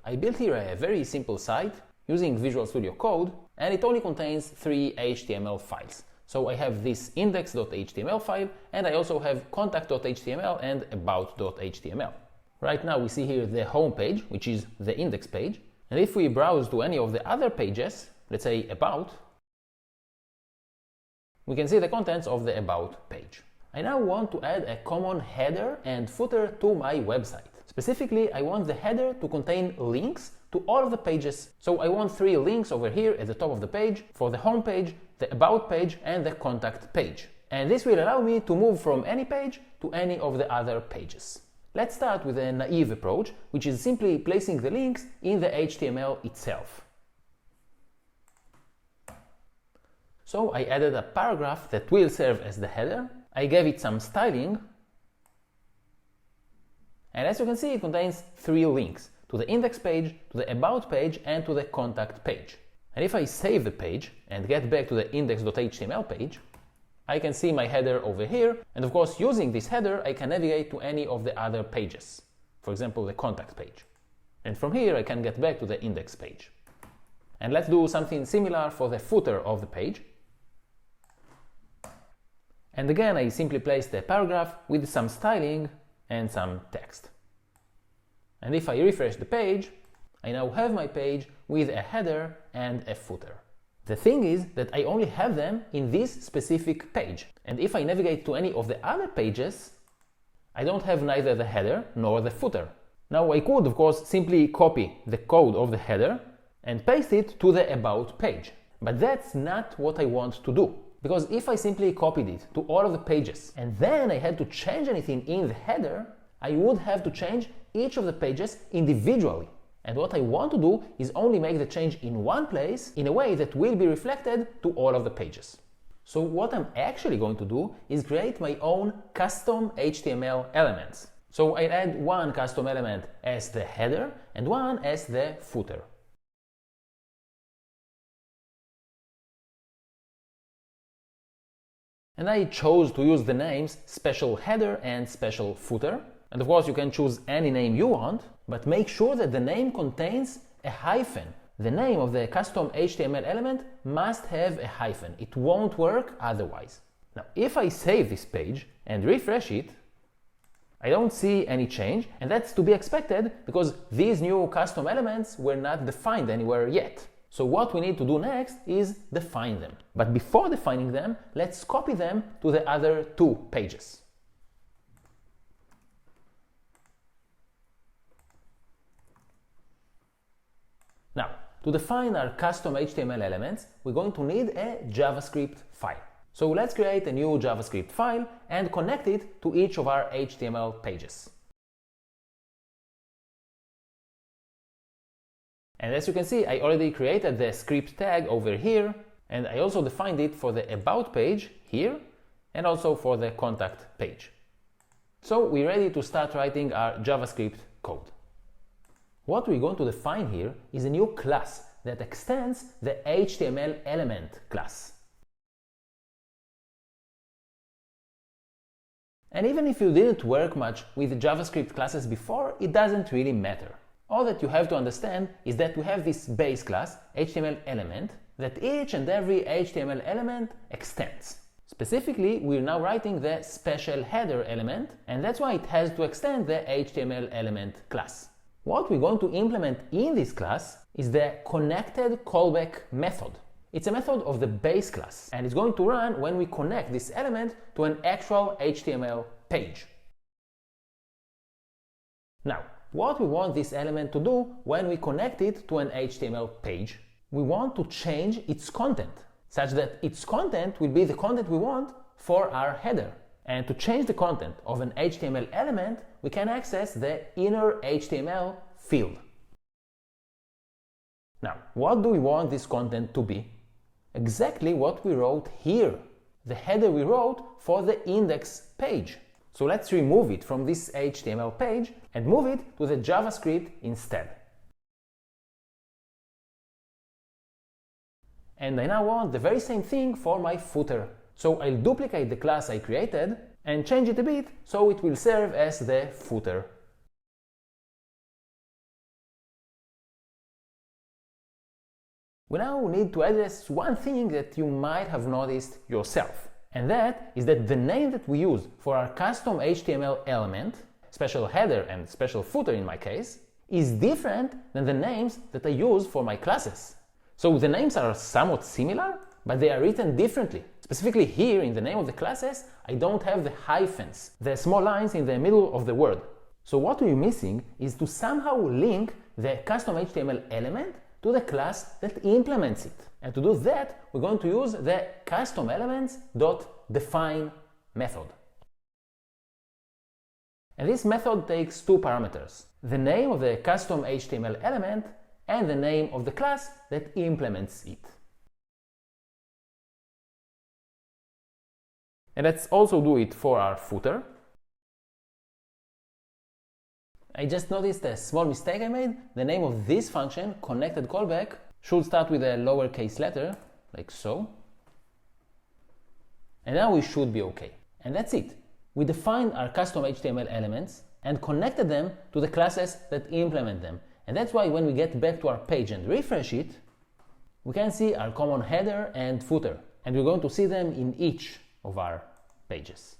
I built here a very simple site using Visual Studio Code, and it only contains 3 HTML files. So I have this index.html file, and I also have contact.html and about.html. Right now we see here the home page, which is the index page. And if we browse to any of the other pages, let's say about, we can see the contents of the about page. I now want to add a common header and footer to my website. Specifically, I want the header to contain links to all of the pages. So I want 3 links over here at the top of the page for the home page, the about page, and the contact page. And this will allow me to move from any page to any of the other pages. Let's start with a naive approach, which is simply placing the links in the HTML itself. So I added a paragraph that will serve as the header. I gave it some styling. And as you can see, it contains 3 links to the index page, to the about page, and to the contact page. And if I save the page and get back to the index.html page, I can see my header over here, and of course using this header I can navigate to any of the other pages, for example the contact page. And from here I can get back to the index page. And let's do something similar for the footer of the page. And again I simply place the paragraph with some styling and some text. And if I refresh the page, I now have my page with a header and a footer. The thing is that I only have them in this specific page, and if I navigate to any of the other pages, I don't have neither the header nor the footer. Now I could of course simply copy the code of the header and paste it to the about page, but that's not what I want to do, because if I simply copied it to all of the pages and then I had to change anything in the header, I would have to change each of the pages individually. And what I want to do is only make the change in one place in a way that will be reflected to all of the pages. So what I'm actually going to do is create my own custom HTML elements. So I add one custom element as the header and one as the footer. And I chose to use the names special header and special footer. And of course you can choose any name you want, but make sure that the name contains a hyphen. The name of the custom HTML element must have a hyphen. It won't work otherwise. Now, if I save this page and refresh it, I don't see any change, and that's to be expected because these new custom elements were not defined anywhere yet. So what we need to do next is define them. But before defining them, let's copy them to the other 2 pages. Now, to define our custom HTML elements, we're going to need a JavaScript file. So let's create a new JavaScript file and connect it to each of our HTML pages. And as you can see, I already created the script tag over here, and I also defined it for the about page here and also for the contact page. So we're ready to start writing our JavaScript code. What we're going to define here is a new class that extends the HTML element class. And even if you didn't work much with JavaScript classes before, it doesn't really matter. All that you have to understand is that we have this base class, HTML element, that each and every HTML element extends. Specifically, we're now writing the special header element, and that's why it has to extend the HTML element class. What we're going to implement in this class is the connected callback method. It's a method of the base class, and it's going to run when we connect this element to an actual HTML page. Now, what we want this element to do when we connect it to an HTML page? We want to change its content, such that its content will be the content we want for our header. And to change the content of an HTML element, we can access the inner HTML field. Now, what do we want this content to be? Exactly what we wrote here, the header we wrote for the index page. So let's remove it from this HTML page and move it to the JavaScript instead. And I now want the very same thing for my footer. So I'll duplicate the class I created and change it a bit so it will serve as the footer. We now need to address one thing that you might have noticed yourself, and that is that the name that we use for our custom HTML element, special header and special footer in my case, is different than the names that I use for my classes. So the names are somewhat similar, but they are written differently. Specifically here in the name of the classes, I don't have the hyphens, the small lines in the middle of the word. So what we're missing is to somehow link the custom HTML element to the class that implements it. And to do that, we're going to use the customElements.define method. And this method takes two parameters: the name of the custom HTML element and the name of the class that implements it. And let's also do it for our footer. I just noticed a small mistake I made. The name of this function, connected callback, should start with a lowercase letter, like so. And now we should be okay. And that's it. We defined our custom HTML elements and connected them to the classes that implement them. And that's why when we get back to our page and refresh it, we can see our common header and footer. And we're going to see them in each of our pages.